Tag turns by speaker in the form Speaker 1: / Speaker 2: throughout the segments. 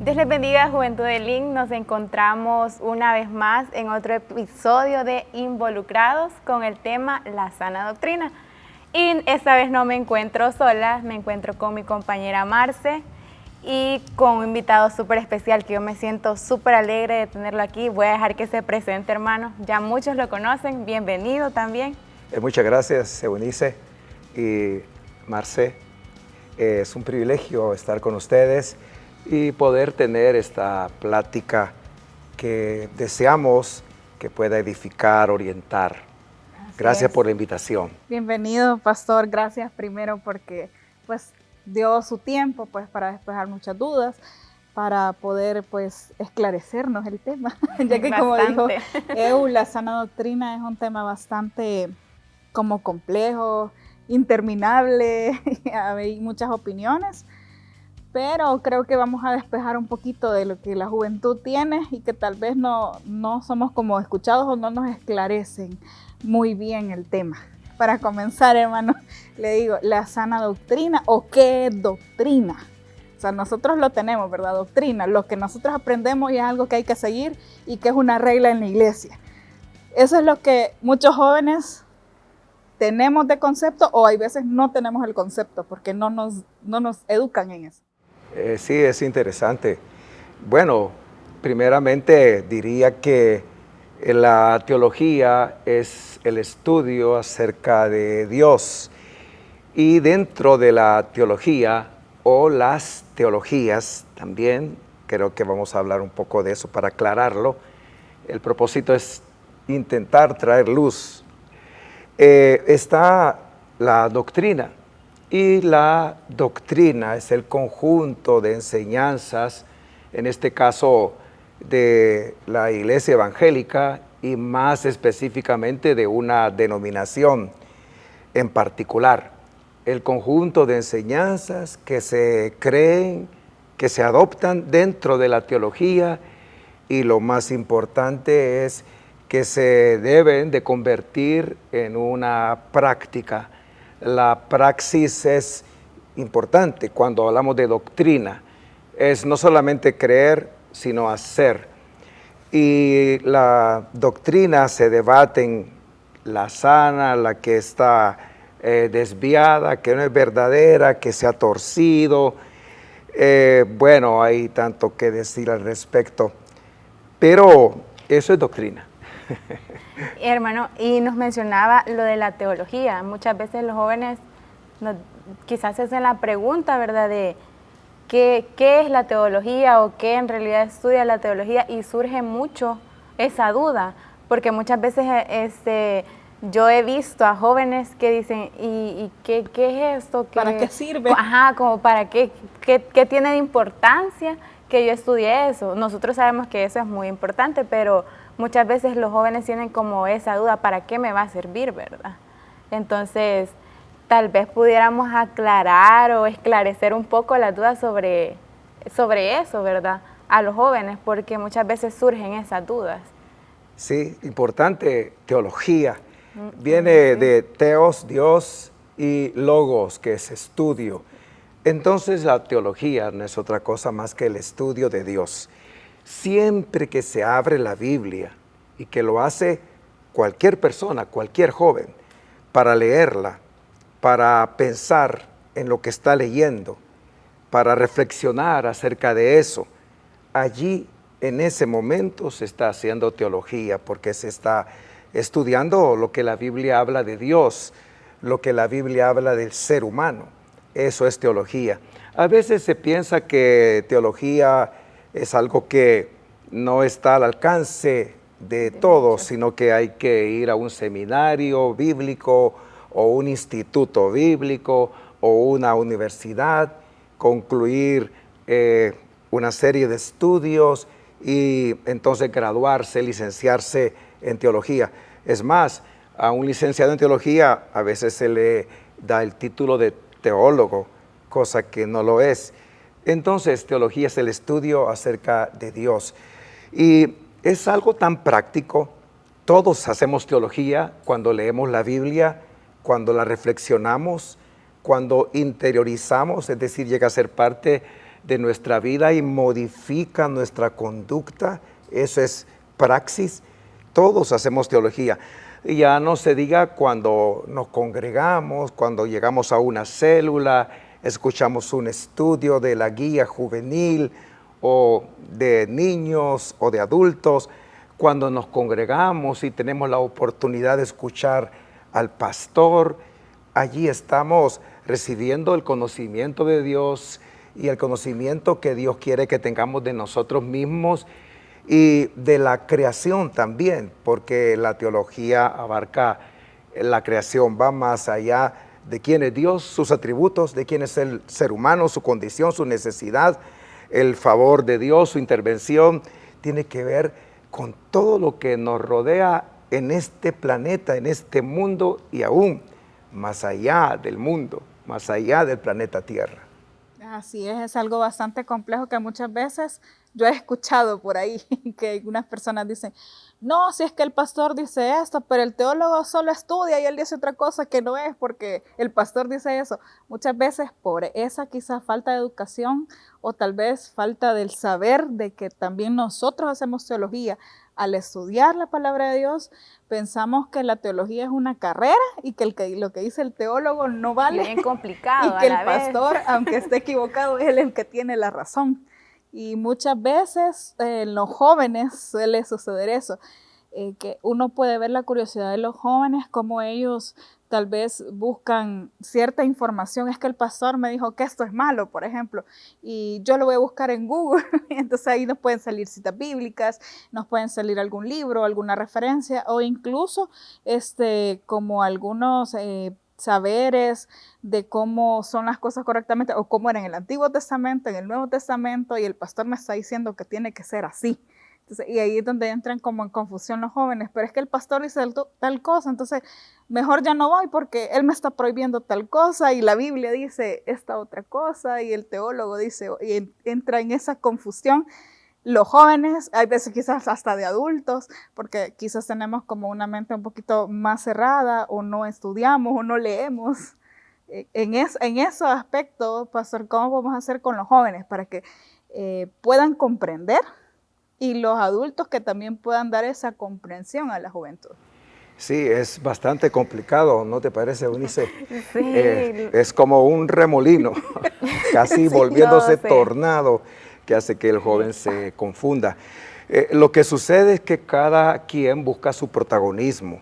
Speaker 1: Dios les bendiga, Juventud del Link. Nos encontramos una vez más en otro episodio de Involucrados con el tema La Sana Doctrina. Y esta vez no me encuentro sola, me encuentro con mi compañera Marce y con un invitado súper especial que yo me siento súper alegre de tenerlo aquí. Voy a dejar que se presente, hermano. Ya muchos lo conocen. Bienvenido también.
Speaker 2: Muchas gracias, Eunice y Marce. Es un privilegio estar con ustedes y poder tener esta plática que deseamos que pueda edificar, orientar. Gracias por la invitación.
Speaker 3: Bienvenido, pastor. Gracias primero porque pues dio su tiempo pues para despejar muchas dudas, para poder pues esclarecernos el tema, ya que como dijo la sana doctrina es un tema bastante como complejo, interminable, hay muchas opiniones, pero creo que vamos a despejar un poquito de lo que la juventud tiene y que tal vez no somos como escuchados o no nos esclarecen muy bien el tema. Para comenzar, hermano, le digo, la sana doctrina o qué es doctrina. O sea, nosotros lo tenemos, ¿verdad? Doctrina, lo que nosotros aprendemos y es algo que hay que seguir y que es una regla en la iglesia. Eso es lo que muchos jóvenes tenemos de concepto o hay veces no tenemos el concepto porque no nos educan en eso.
Speaker 2: Sí, es interesante. Bueno, primeramente diría que la teología es el estudio acerca de Dios y dentro de la teología o las teologías también, creo que vamos a hablar un poco de eso para aclararlo. El propósito es intentar traer luz. Está la doctrina y la doctrina es el conjunto de enseñanzas, en este caso de la iglesia evangélica y más específicamente de una denominación en particular. El conjunto de enseñanzas que se creen, que se adoptan dentro de la teología y lo más importante es que se deben de convertir en una práctica. La praxis es importante cuando hablamos de doctrina. Es no solamente creer, sino hacer. Y la doctrina se debate en la sana, la que está desviada, que no es verdadera, que se ha torcido. Bueno, hay tanto que decir al respecto, pero eso es doctrina.
Speaker 1: Hermano, y nos mencionaba lo de la teología. Muchas veces los jóvenes quizás se hacen la pregunta, ¿verdad?, de qué es la teología o qué en realidad estudia la teología, y surge mucho esa duda, porque muchas veces yo he visto a jóvenes que dicen, ¿y qué es esto?
Speaker 3: ¿Para qué sirve?
Speaker 1: Ajá, como para qué tiene de importancia que yo estudie eso. Nosotros sabemos que eso es muy importante, pero muchas veces los jóvenes tienen como esa duda, ¿para qué me va a servir, verdad? Entonces, tal vez pudiéramos aclarar o esclarecer un poco las dudas sobre eso, ¿verdad?, a los jóvenes, porque muchas veces surgen esas dudas.
Speaker 2: Sí, importante, teología. Viene de teos, Dios, y logos, que es estudio. Entonces la teología no es otra cosa más que el estudio de Dios. Siempre que se abre la Biblia, y que lo hace cualquier persona, cualquier joven, para leerla, para pensar en lo que está leyendo, para reflexionar acerca de eso, allí en ese momento se está haciendo teología, porque se está estudiando lo que la Biblia habla de Dios, lo que la Biblia habla del ser humano. Eso es teología. A veces se piensa que teología es algo que no está al alcance de todos, sino que hay que ir a un seminario bíblico o un instituto bíblico o una universidad, concluir una serie de estudios y entonces graduarse, licenciarse en teología. Es más, a un licenciado en teología a veces se le da el título de teólogo, cosa que no lo es. Entonces, teología es el estudio acerca de Dios. Y es algo tan práctico. Todos hacemos teología cuando leemos la Biblia, cuando la reflexionamos, cuando interiorizamos, es decir, llega a ser parte de nuestra vida y modifica nuestra conducta. Eso es praxis. Todos hacemos teología. Y ya no se diga cuando nos congregamos, cuando llegamos a una célula, escuchamos un estudio de la guía juvenil o de niños o de adultos, cuando nos congregamos y tenemos la oportunidad de escuchar al pastor, allí estamos recibiendo el conocimiento de Dios y el conocimiento que Dios quiere que tengamos de nosotros mismos y de la creación también, porque la teología abarca la creación, va más allá de quién es Dios, sus atributos, de quién es el ser humano, su condición, su necesidad, el favor de Dios, su intervención, tiene que ver con todo lo que nos rodea en este planeta, en este mundo y aún más allá del mundo, más allá del planeta Tierra.
Speaker 3: Así es algo bastante complejo que muchas veces yo he escuchado por ahí, que algunas personas dicen, no, si es que el pastor dice esto, pero el teólogo solo estudia y él dice otra cosa que no es porque el pastor dice eso. Muchas veces por esa quizás falta de educación o tal vez falta del saber de que también nosotros hacemos teología. Al estudiar la palabra de Dios, pensamos que la teología es una carrera y que lo que dice el teólogo no vale.
Speaker 1: Bien complicado.
Speaker 3: Y que el pastor, aunque esté equivocado, es el que tiene la razón. Y muchas veces en los jóvenes suele suceder eso, que uno puede ver la curiosidad de los jóvenes, como ellos tal vez buscan cierta información. Es que el pastor me dijo que esto es malo, por ejemplo, y yo lo voy a buscar en Google. Entonces ahí nos pueden salir citas bíblicas, nos pueden salir algún libro, alguna referencia, o incluso como algunos saberes de cómo son las cosas correctamente, o cómo era en el Antiguo Testamento, en el Nuevo Testamento, y el pastor me está diciendo que tiene que ser así. Entonces, y ahí es donde entran como en confusión los jóvenes, pero es que el pastor dice tal cosa, entonces mejor ya no voy porque él me está prohibiendo tal cosa y la Biblia dice esta otra cosa y el teólogo dice, y entra en esa confusión. Los jóvenes, hay veces quizás hasta de adultos, porque quizás tenemos como una mente un poquito más cerrada, o no estudiamos, o no leemos. En ese aspecto, pastor, ¿cómo vamos a hacer con los jóvenes para que puedan comprender? Y los adultos que también puedan dar esa comprensión a la juventud.
Speaker 2: Sí, es bastante complicado, ¿no te parece, Eunice?
Speaker 1: Sí.
Speaker 2: Es como un remolino, casi sí, volviéndose tornado, que hace que el joven se confunda. Lo que sucede es que cada quien busca su protagonismo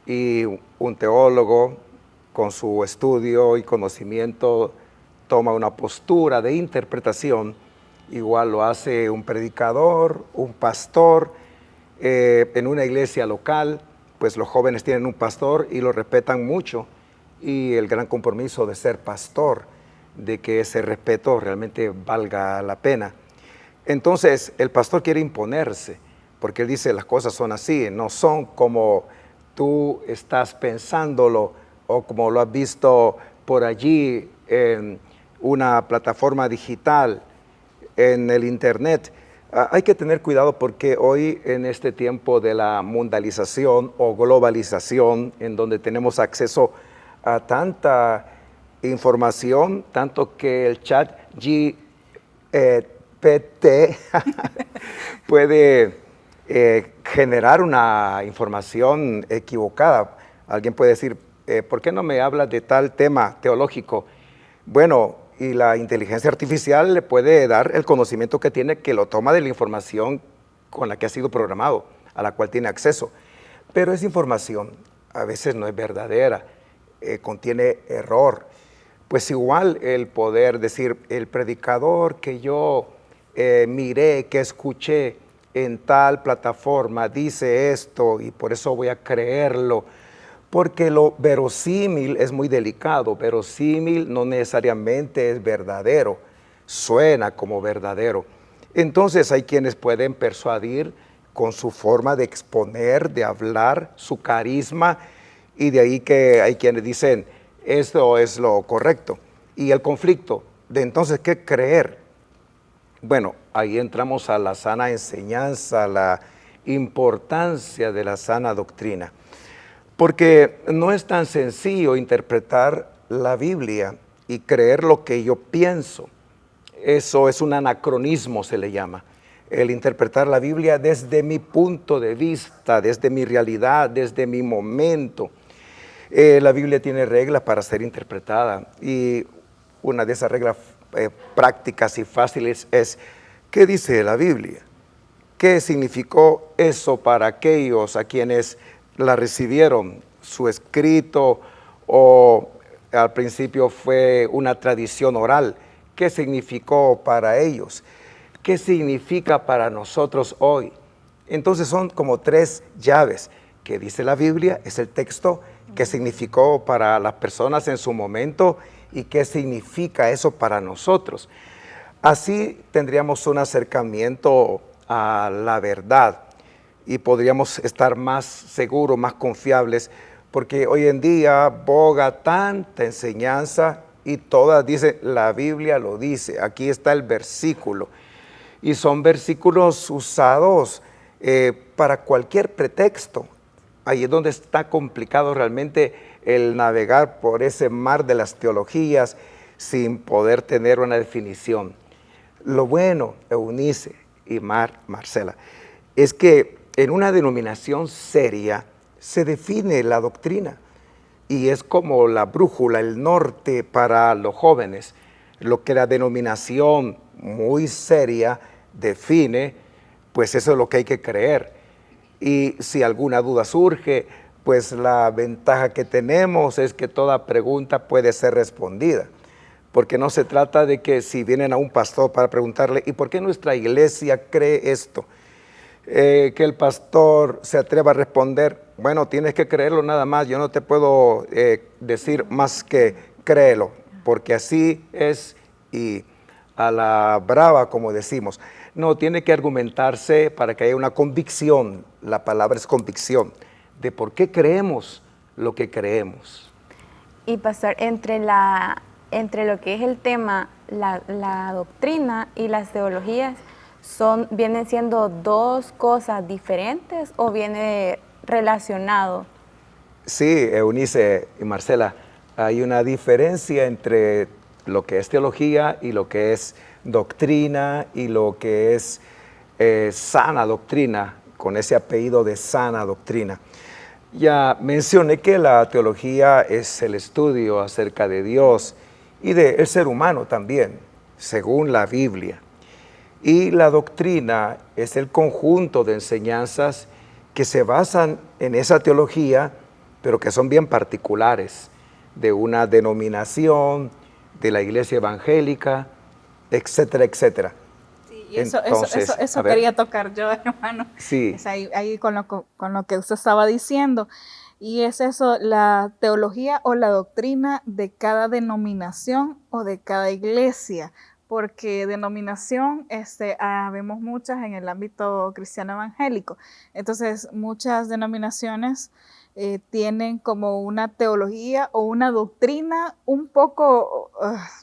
Speaker 2: y un teólogo con su estudio y conocimiento toma una postura de interpretación. Igual lo hace un predicador, un pastor, en una iglesia local, pues los jóvenes tienen un pastor y lo respetan mucho, y el gran compromiso de ser pastor, de que ese respeto realmente valga la pena. Entonces el pastor quiere imponerse, porque él dice las cosas son así, no son como tú estás pensándolo o como lo has visto por allí en una plataforma digital, en el internet. Hay que tener cuidado porque hoy en este tiempo de la mundialización o globalización, en donde tenemos acceso a tanta información, tanto que el chat GPT puede generar una información equivocada. Alguien puede decir, ¿por qué no me hablas de tal tema teológico? Bueno, y la inteligencia artificial le puede dar el conocimiento que tiene, que lo toma de la información con la que ha sido programado, a la cual tiene acceso. Pero esa información a veces no es verdadera, contiene error. Pues igual el poder decir, el predicador que yo miré, que escuché en tal plataforma, dice esto y por eso voy a creerlo. Porque lo verosímil es muy delicado, verosímil no necesariamente es verdadero, suena como verdadero. Entonces hay quienes pueden persuadir con su forma de exponer, de hablar, su carisma, y de ahí que hay quienes dicen, esto es lo correcto. Y el conflicto de entonces, ¿qué creer? Bueno, ahí entramos a la sana enseñanza, a la importancia de la sana doctrina. Porque no es tan sencillo interpretar la Biblia y creer lo que yo pienso. Eso es un anacronismo, se le llama. El interpretar la Biblia desde mi punto de vista, desde mi realidad, desde mi momento. La Biblia tiene reglas para ser interpretada y una de esas reglas prácticas y fáciles es, ¿qué dice la Biblia? ¿Qué significó eso para aquellos a quienes la recibieron? ¿Su escrito o al principio fue una tradición oral? ¿Qué significó para ellos? ¿Qué significa para nosotros hoy? Entonces son como tres llaves. ¿Qué dice la Biblia? Es el texto. ¿Qué significó para las personas en su momento? ¿Y qué significa eso para nosotros? Así tendríamos un acercamiento a la verdad y podríamos estar más seguros, más confiables, porque hoy en día boga tanta enseñanza y todas dicen, la Biblia lo dice, aquí está el versículo. Y son versículos usados para cualquier pretexto. Ahí es donde está complicado realmente el navegar por ese mar de las teologías sin poder tener una definición. Lo bueno, Eunice y Marcela, es que en una denominación seria se define la doctrina y es como la brújula, el norte para los jóvenes. Lo que la denominación muy seria define, pues eso es lo que hay que creer. Y si alguna duda surge, pues la ventaja que tenemos es que toda pregunta puede ser respondida. Porque no se trata de que si vienen a un pastor para preguntarle, ¿y por qué nuestra iglesia cree esto? Que el pastor se atreva a responder, bueno, tienes que creerlo nada más, yo no te puedo decir más que créelo, porque así es y a la brava, como decimos. No, tiene que argumentarse para que haya una convicción, la palabra es convicción, de por qué creemos lo que creemos.
Speaker 1: Y pastor, entre lo que es el tema, la doctrina y las teologías, ¿vienen siendo dos cosas diferentes o viene relacionado?
Speaker 2: Sí, Eunice y Marcela, hay una diferencia entre lo que es teología y lo que es doctrina y lo que es sana doctrina, con ese apellido de sana doctrina. Ya mencioné que la teología es el estudio acerca de Dios y del ser humano también, según la Biblia. Y la doctrina es el conjunto de enseñanzas que se basan en esa teología, pero que son bien particulares, de una denominación, de la iglesia evangélica, etcétera, etcétera.
Speaker 3: Sí, y eso quería tocar yo, hermano.
Speaker 2: Sí.
Speaker 3: Es ahí con lo que usted estaba diciendo. Y es eso, la teología o la doctrina de cada denominación o de cada iglesia. Porque denominación vemos muchas en el ámbito cristiano evangélico. Entonces, muchas denominaciones tienen como una teología o una doctrina un poco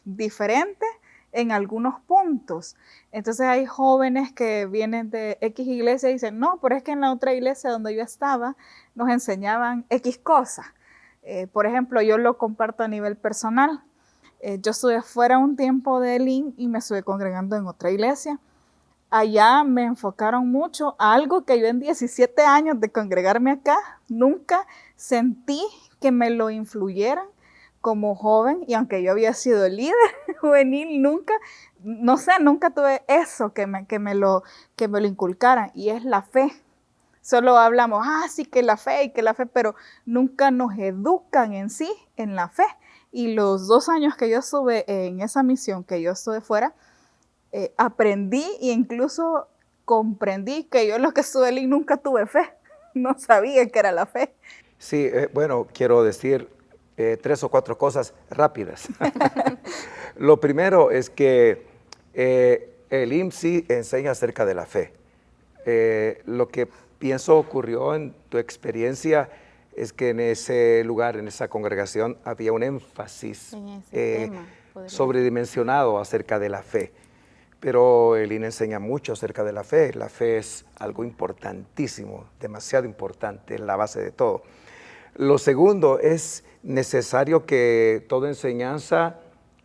Speaker 3: diferente en algunos puntos. Entonces hay jóvenes que vienen de X iglesia y dicen, no, pero es que en la otra iglesia donde yo estaba nos enseñaban X cosas. Por ejemplo, yo lo comparto a nivel personal. Yo estuve fuera un tiempo de Elín y me estuve congregando en otra iglesia. Allá me enfocaron mucho a algo que yo en 17 años de congregarme acá nunca sentí que me lo influyeran como joven, y aunque yo había sido líder juvenil, nunca tuve eso que me lo inculcaran, y es la fe. Solo hablamos, sí que la fe, pero nunca nos educan en sí, en la fe. Y los 2 años que yo estuve en esa misión, que yo estuve fuera, aprendí e incluso comprendí que yo lo que estuve allí nunca tuve fe. No sabía qué era la fe.
Speaker 2: Sí, bueno, quiero decir 3 o 4 cosas rápidas. Lo primero es que el IMSI enseña acerca de la fe. Lo que pienso ocurrió en tu experiencia es que en ese lugar, en esa congregación, había un énfasis sobredimensionado acerca de la fe. Pero el INE enseña mucho acerca de la fe. La fe es algo importantísimo, demasiado importante, es la base de todo. Lo segundo, es necesario que toda enseñanza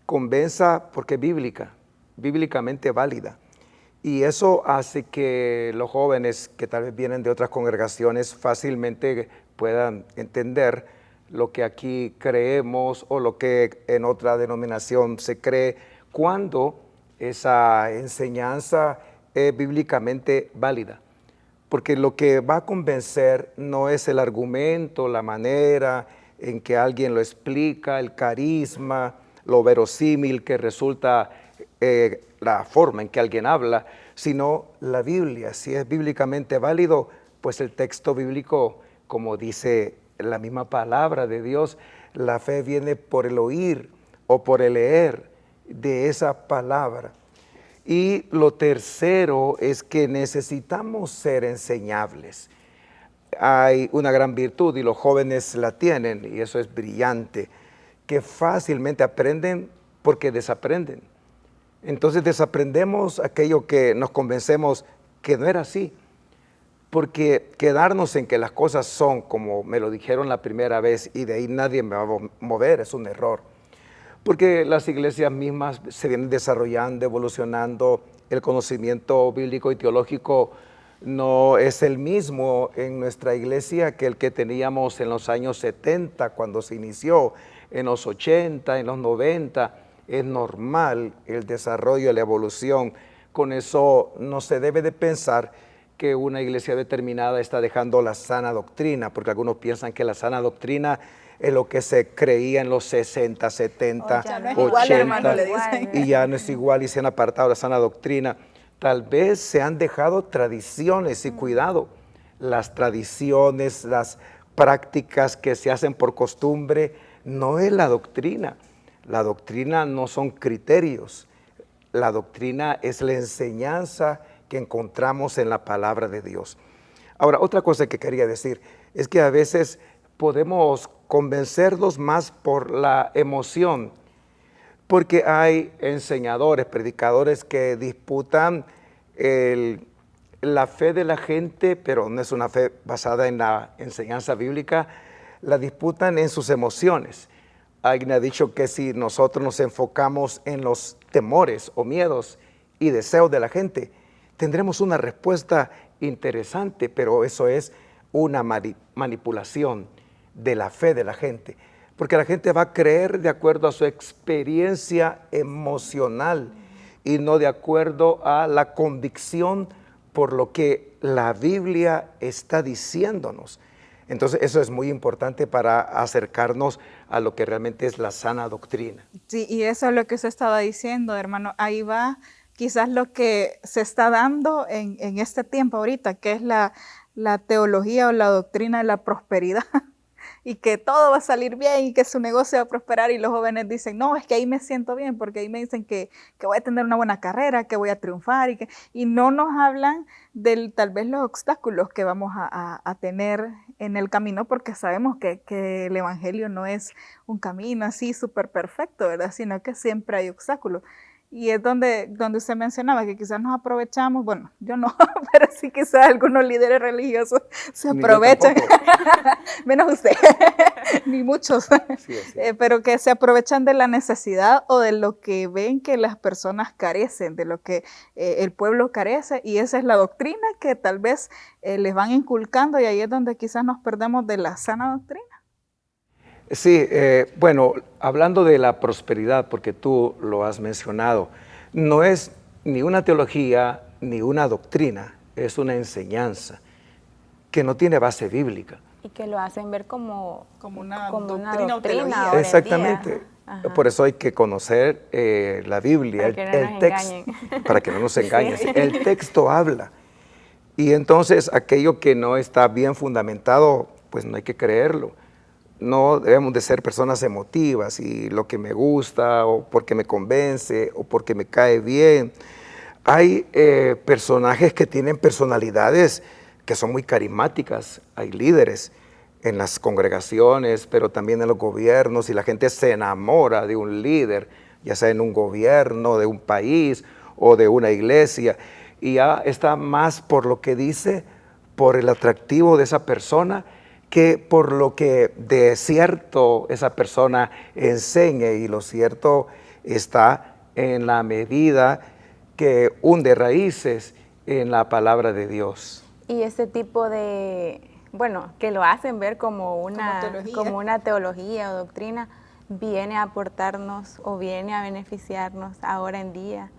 Speaker 2: convenza porque es bíblica. bíblicamente válida. Y eso hace que los jóvenes que tal vez vienen de otras congregaciones fácilmente puedan entender lo que aquí creemos o lo que en otra denominación se cree, cuando esa enseñanza es bíblicamente válida. Porque lo que va a convencer no es el argumento, la manera en que alguien lo explica, el carisma, lo verosímil que resulta la forma en que alguien habla, sino la Biblia. Si es bíblicamente válido, pues el texto bíblico, como dice la misma palabra de Dios, la fe viene por el oír o por el leer de esa palabra. Y lo tercero es que necesitamos ser enseñables. Hay una gran virtud y los jóvenes la tienen, y eso es brillante, que fácilmente aprenden porque desaprenden. Entonces desaprendemos aquello que nos convencemos que no era así, porque quedarnos en que las cosas son como me lo dijeron la primera vez y de ahí nadie me va a mover es un error. Porque las iglesias mismas se vienen desarrollando, evolucionando, el conocimiento bíblico y teológico no es el mismo en nuestra iglesia que el que teníamos en los años 70 cuando se inició, en los 80, en los 90. Es normal el desarrollo, la evolución. Con eso no se debe de pensar que una iglesia determinada está dejando la sana doctrina, porque algunos piensan que la sana doctrina es lo que se creía en los 60, 70,
Speaker 3: no es
Speaker 2: 80,
Speaker 3: igual, hermano, le dicen.
Speaker 2: y ya no es igual y se han apartado de la sana doctrina. Tal vez se han dejado tradiciones y cuidado, las tradiciones, las prácticas que se hacen por costumbre, no es la doctrina. La doctrina no son criterios, la doctrina es la enseñanza que encontramos en la palabra de Dios. Ahora, otra cosa que quería decir es que a veces podemos convencerlos más por la emoción, porque hay enseñadores, predicadores que disputan la fe de la gente, pero no es una fe basada en la enseñanza bíblica, la disputan en sus emociones. Alguien ha dicho que si nosotros nos enfocamos en los temores o miedos y deseos de la gente, tendremos una respuesta interesante, pero eso es una manipulación de la fe de la gente, porque la gente va a creer de acuerdo a su experiencia emocional y no de acuerdo a la convicción por lo que la Biblia está diciéndonos. Entonces eso es muy importante para acercarnos a lo que realmente es la sana doctrina.
Speaker 3: Sí, y eso es lo que se estaba diciendo, hermano. Ahí va quizás lo que se está dando en este tiempo ahorita, que es la teología o la doctrina de la prosperidad. Y que todo va a salir bien y que su negocio va a prosperar, y los jóvenes dicen, no, es que ahí me siento bien, porque ahí me dicen que voy a tener una buena carrera, que voy a triunfar, y no nos hablan de tal vez los obstáculos que vamos a tener en el camino, porque sabemos que el evangelio no es un camino así súper perfecto, ¿verdad? Sino que siempre hay obstáculos. Y es donde usted mencionaba que quizás nos aprovechamos, bueno, yo no, pero sí quizás algunos líderes religiosos se aprovechan, menos usted, ni muchos,
Speaker 2: Sí,
Speaker 3: pero que se aprovechan de la necesidad o de lo que ven que las personas carecen, de lo que el pueblo carece, y esa es la doctrina que tal vez les van inculcando, y ahí es donde quizás nos perdemos de la sana doctrina.
Speaker 2: Sí, bueno, hablando de la prosperidad, porque tú lo has mencionado, no es ni una teología ni una doctrina, es una enseñanza que no tiene base bíblica.
Speaker 1: Y que lo hacen ver como
Speaker 3: una
Speaker 1: doctrina
Speaker 3: o teología.
Speaker 2: Exactamente. Por eso hay que conocer la Biblia, el texto, para que no nos engañen. Sí. El texto habla. Y entonces aquello que no está bien fundamentado, pues no hay que creerlo. No debemos de ser personas emotivas y lo que me gusta o porque me convence o porque me cae bien. Hay personajes que tienen personalidades que son muy carismáticas. Hay líderes en las congregaciones, pero también en los gobiernos, y la gente se enamora de un líder, ya sea en un gobierno, de un país o de una iglesia, y ya está más por lo que dice, por el atractivo de esa persona, que por lo que de cierto esa persona enseñe, y lo cierto está en la medida que hunde raíces en la palabra de Dios.
Speaker 1: Y ese tipo de, bueno, que lo hacen ver como una teología o doctrina, viene a aportarnos o viene a beneficiarnos ahora en día.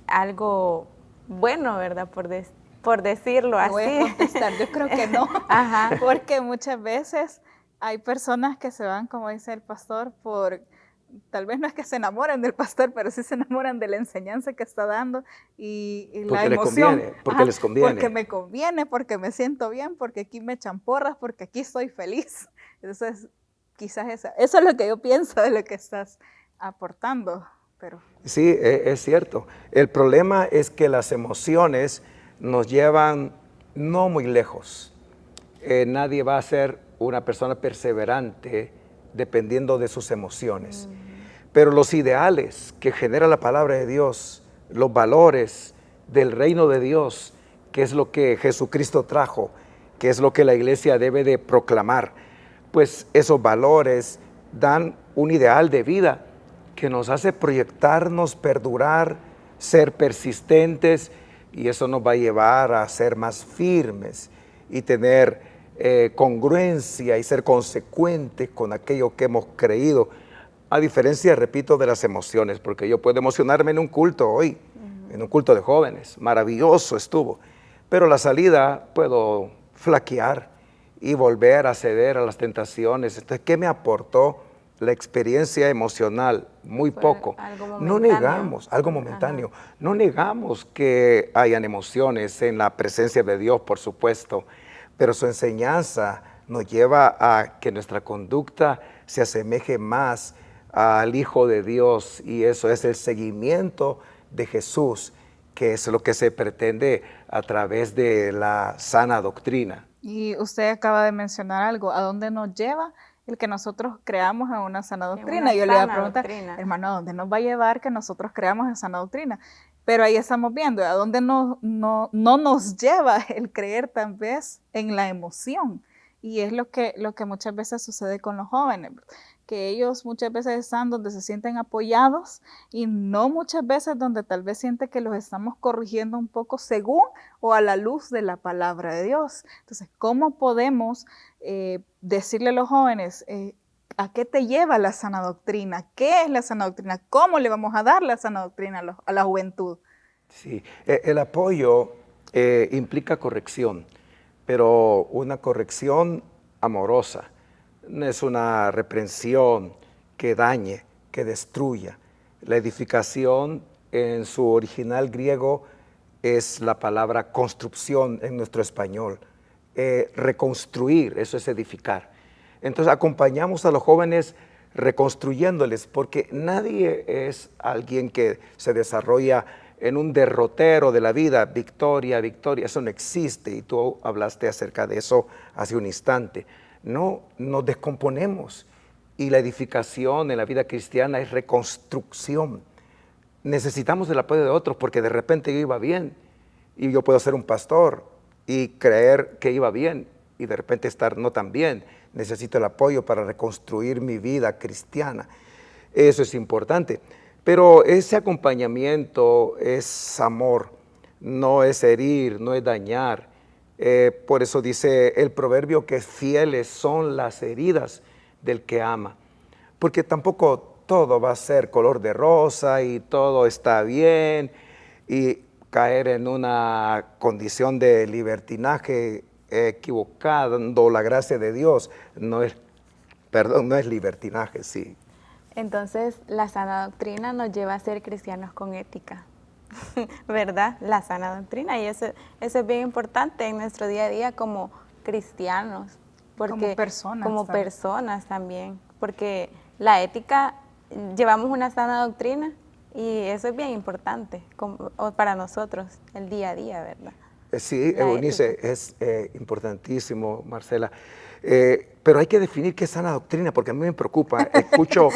Speaker 1: Algo bueno, ¿verdad? Por decirlo así.
Speaker 3: Voy a contestar, yo creo que no.
Speaker 1: Ajá.
Speaker 3: Porque muchas veces hay personas que se van, como dice el pastor, tal vez no es que se enamoren del pastor, pero sí se enamoran de la enseñanza que está dando y la emoción.
Speaker 2: Porque les conviene.
Speaker 3: Porque me conviene, porque me siento bien, porque aquí me echan porras, porque aquí estoy feliz. Entonces, quizás eso es lo que yo pienso de lo que estás aportando. Pero
Speaker 2: sí, es cierto. El problema es que las emociones nos llevan no muy lejos. Nadie va a ser una persona perseverante dependiendo de sus emociones. Pero los ideales que genera la palabra de Dios, los valores del reino de Dios, que es lo que Jesucristo trajo, que es lo que la iglesia debe de proclamar, pues esos valores dan un ideal de vida que nos hace proyectarnos, perdurar, ser persistentes, y eso nos va a llevar a ser más firmes y tener congruencia y ser consecuentes con aquello que hemos creído, a diferencia, repito, de las emociones, porque yo puedo emocionarme en un culto hoy, en un culto de jóvenes, maravilloso estuvo, pero a la salida puedo flaquear y volver a ceder a las tentaciones. Entonces, ¿qué me aportó la experiencia emocional? Muy poco. No negamos, algo momentáneo. Ajá. No negamos que hayan emociones en la presencia de Dios, por supuesto, pero su enseñanza nos lleva a que nuestra conducta se asemeje más al Hijo de Dios, y eso es el seguimiento de Jesús, que es lo que se pretende a través de la sana doctrina.
Speaker 3: Y usted acaba de mencionar algo, ¿a dónde nos lleva el que nosotros creamos en una sana doctrina? Yo le iba a preguntar, hermano, ¿a dónde nos va a llevar que nosotros creamos en sana doctrina? Pero ahí estamos viendo, ¿a dónde no nos lleva el creer tal vez en la emoción? Y es lo que muchas veces sucede con los jóvenes, que ellos muchas veces están donde se sienten apoyados y no muchas veces donde tal vez sienten que los estamos corrigiendo un poco según o a la luz de la palabra de Dios. Entonces, ¿cómo podemos decirle a los jóvenes a qué te lleva la sana doctrina? ¿Qué es la sana doctrina? ¿Cómo le vamos a dar la sana doctrina a la juventud?
Speaker 2: Sí, el apoyo implica corrección, pero una corrección amorosa. No es una reprensión que dañe, que destruya. La edificación en su original griego es la palabra construcción en nuestro español. Reconstruir, eso es edificar. Entonces acompañamos a los jóvenes reconstruyéndoles, porque nadie es alguien que se desarrolla en un derrotero de la vida, victoria, victoria, eso no existe, y tú hablaste acerca de eso hace un instante. No, nos descomponemos, y la edificación en la vida cristiana es reconstrucción. Necesitamos el apoyo de otros, porque de repente yo iba bien y yo puedo ser un pastor y creer que iba bien y de repente estar no tan bien. Necesito el apoyo para reconstruir mi vida cristiana. Eso es importante, pero ese acompañamiento es amor, no es herir, no es dañar. Por eso dice el proverbio que fieles son las heridas del que ama, porque tampoco todo va a ser color de rosa y todo está bien, y caer en una condición de libertinaje equivocando la gracia de Dios no es libertinaje, sí.
Speaker 1: Entonces la sana doctrina nos lleva a ser cristianos con ética. ¿Verdad? La sana doctrina, y eso es bien importante en nuestro día a día como cristianos, porque como personas también, porque la ética, llevamos una sana doctrina y eso es bien importante para nosotros el día a día, ¿verdad?
Speaker 2: Sí, Eunice, es importantísimo, Marcela. Pero hay que definir qué es sana doctrina, porque a mí me preocupa. Escucho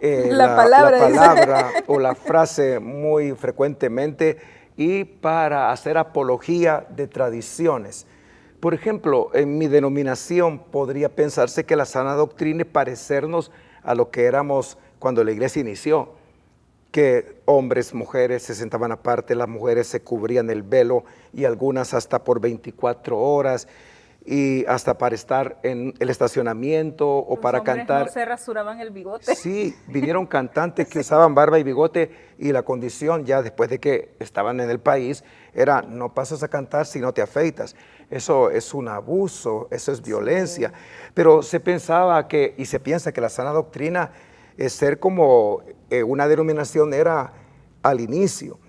Speaker 2: la palabra o la frase muy frecuentemente, y para hacer apología de tradiciones. Por ejemplo, en mi denominación podría pensarse que la sana doctrina es parecernos a lo que éramos cuando la iglesia inició. que hombres, mujeres se sentaban aparte, las mujeres se cubrían el velo y algunas hasta por 24 horas y hasta para estar en el estacionamiento o
Speaker 3: Los
Speaker 2: para
Speaker 3: hombres
Speaker 2: cantar.
Speaker 3: no se rasuraban el bigote.
Speaker 2: Sí, vinieron cantantes que usaban barba y bigote y la condición ya después de que estaban en el país era no pasas a cantar si no te afeitas. Eso es un abuso, eso es violencia. Pero se pensaba que, y se piensa que la sana doctrina es ser como una denominación era al inicio.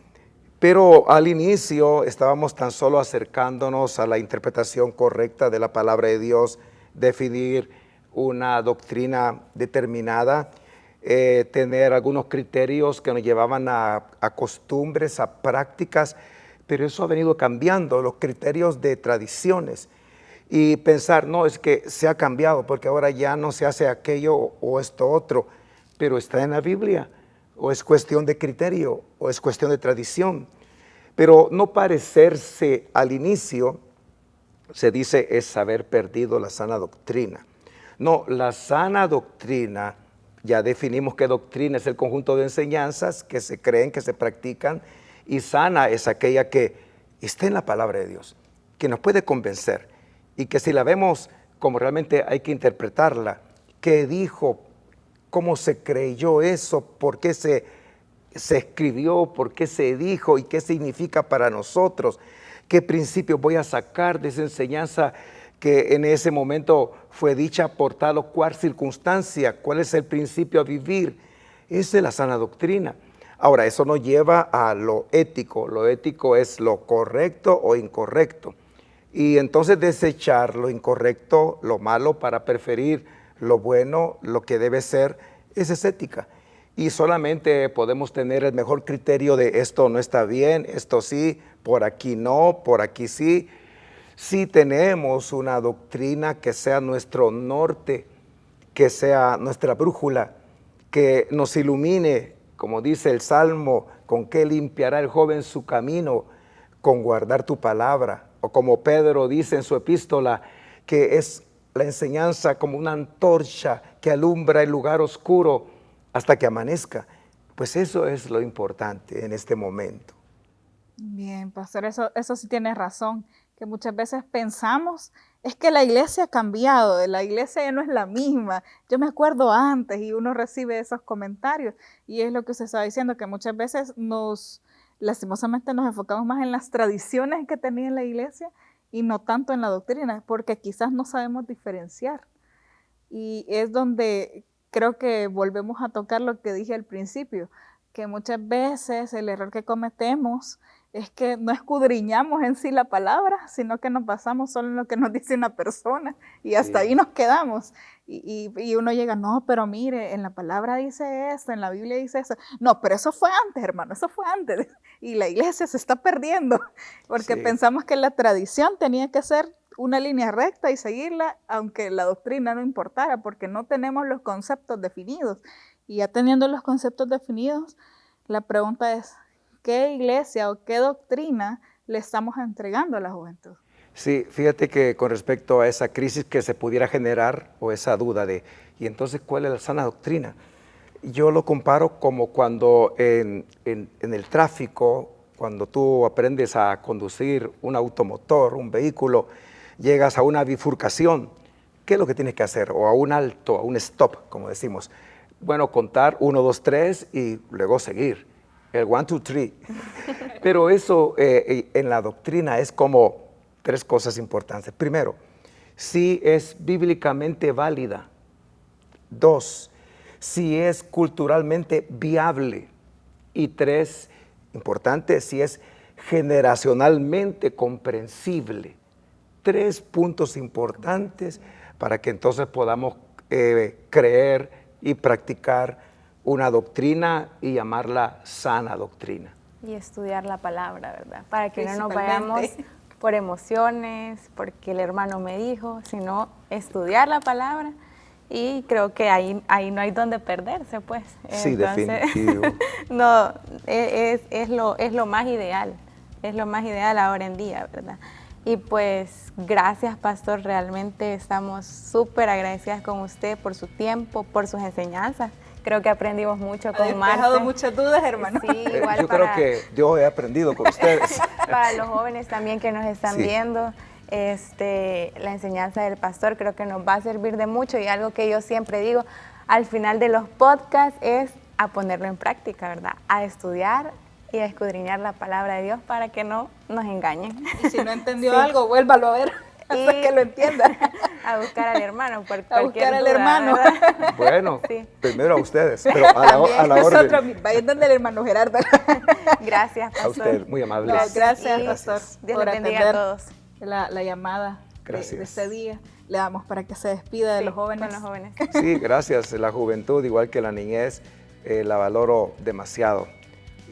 Speaker 2: Pero al inicio estábamos tan solo acercándonos a la interpretación correcta de la palabra de Dios, definir una doctrina determinada, tener algunos criterios que nos llevaban a costumbres, a prácticas, pero eso ha venido cambiando, los criterios de tradiciones. Y pensar, no, es que se ha cambiado porque ahora ya no se hace aquello o esto otro, pero está en la Biblia, o es cuestión de criterio, o es cuestión de tradición. Pero no parecerse al inicio, se dice, es haber perdido la sana doctrina. No, la sana doctrina, ya definimos que doctrina es el conjunto de enseñanzas que se creen, que se practican, y sana es aquella que está en la palabra de Dios, que nos puede convencer, y que si la vemos como realmente hay que interpretarla, qué dijo, cómo se creyó eso, por qué se escribió, por qué se dijo y qué significa para nosotros, qué principios voy a sacar de esa enseñanza que en ese momento fue dicha por tal o cual circunstancia, cuál es el principio a vivir. Esa es la sana doctrina. Ahora, eso nos lleva a lo ético es lo correcto o incorrecto. Y entonces desechar lo incorrecto, lo malo, para preferir lo bueno, lo que debe ser, esa es ética. Y solamente podemos tener el mejor criterio de esto no está bien, esto sí, por aquí no, por aquí sí. Si tenemos una doctrina que sea nuestro norte, que sea nuestra brújula, que nos ilumine, como dice el Salmo, ¿con qué limpiará el joven su camino? Con guardar tu palabra. O como Pedro dice en su epístola, que es la enseñanza como una antorcha que alumbra el lugar oscuro hasta que amanezca. Pues eso es lo importante en este momento.
Speaker 3: Bien, pastor, eso sí tienes razón, que muchas veces pensamos, es que la iglesia ha cambiado, la iglesia ya no es la misma. Yo me acuerdo antes y uno recibe esos comentarios y es lo que usted estaba diciendo, que muchas veces lastimosamente nos enfocamos más en las tradiciones que tenía la iglesia y no tanto en la doctrina, porque quizás no sabemos diferenciar. Y es donde creo que volvemos a tocar lo que dije al principio, que muchas veces el error que cometemos es que no escudriñamos en sí la palabra, sino que nos basamos solo en lo que nos dice una persona y hasta ahí nos quedamos. Y uno llega, no, pero mire, en la palabra dice esto, en la Biblia dice eso. No, pero eso fue antes, hermano, eso fue antes. Y la iglesia se está perdiendo porque pensamos que la tradición tenía que ser una línea recta y seguirla, aunque la doctrina no importara, porque no tenemos los conceptos definidos. Y ya teniendo los conceptos definidos, la pregunta es, ¿qué iglesia o qué doctrina le estamos entregando a la juventud?
Speaker 2: Sí, fíjate que con respecto a esa crisis que se pudiera generar o esa duda de, ¿y entonces cuál es la sana doctrina? Yo lo comparo como cuando en el tráfico, cuando tú aprendes a conducir un automotor, un vehículo, llegas a una bifurcación, ¿qué es lo que tienes que hacer? O a un alto, a un stop, como decimos. Bueno, contar 1, 2, 3 y luego seguir. El 1, 2, 3. Pero eso en la doctrina es como 3 cosas importantes. Primero, si es bíblicamente válida. 2, si es culturalmente viable. Y 3, importante, si es generacionalmente comprensible. 3 puntos importantes para que entonces podamos creer y practicar una doctrina y llamarla sana doctrina.
Speaker 1: Y estudiar la palabra, ¿verdad? Para que no nos vayamos por emociones, porque el hermano me dijo, sino estudiar la palabra. Y creo que ahí no hay donde perderse, pues.
Speaker 2: Sí,
Speaker 1: entonces,
Speaker 2: definitivo.
Speaker 1: No, es lo más ideal. Es lo más ideal ahora en día, ¿verdad? Y pues gracias, pastor, realmente estamos súper agradecidas con usted por su tiempo, por sus enseñanzas, Creo que aprendimos mucho con
Speaker 3: Marce. Ha dejado
Speaker 1: Marce.
Speaker 3: muchas dudas, hermano.
Speaker 1: Sí, igual
Speaker 2: Yo creo que yo he aprendido con ustedes.
Speaker 1: Para los jóvenes también que nos están
Speaker 2: Sí.
Speaker 1: viendo, la enseñanza del pastor creo que nos va a servir de mucho, y algo que yo siempre digo al final de los podcasts es a ponerlo en práctica, ¿verdad? A estudiar y a escudriñar la palabra de Dios para que no nos engañen.
Speaker 3: Y si no entendió algo, vuélvalo a ver hasta que lo entienda.
Speaker 1: A buscar al hermano por
Speaker 3: A
Speaker 1: cualquier
Speaker 3: buscar al
Speaker 1: duda,
Speaker 3: hermano.
Speaker 1: ¿verdad?
Speaker 2: Bueno,
Speaker 1: Sí.
Speaker 2: primero a ustedes, pero a la
Speaker 3: Nosotros,
Speaker 2: orden.
Speaker 3: vayan donde el hermano Gerardo.
Speaker 1: Gracias, pastor.
Speaker 2: A usted, muy amable.
Speaker 3: No, gracias,
Speaker 1: Y
Speaker 3: pastor,
Speaker 1: Dios
Speaker 3: por
Speaker 1: le bendiga
Speaker 3: atender
Speaker 1: a todos.
Speaker 3: la llamada de
Speaker 2: Gracias.
Speaker 3: este día. Le damos para que se despida de
Speaker 1: Sí,
Speaker 3: los jóvenes.
Speaker 1: con los jóvenes.
Speaker 2: Sí, gracias. La juventud, igual que la niñez, la valoro demasiado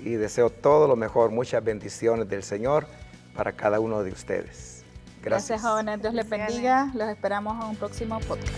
Speaker 2: y deseo todo lo mejor, muchas bendiciones del Señor para cada uno de ustedes. Gracias.
Speaker 3: Gracias, jóvenes. Dios les bendiga. Los esperamos en un próximo podcast.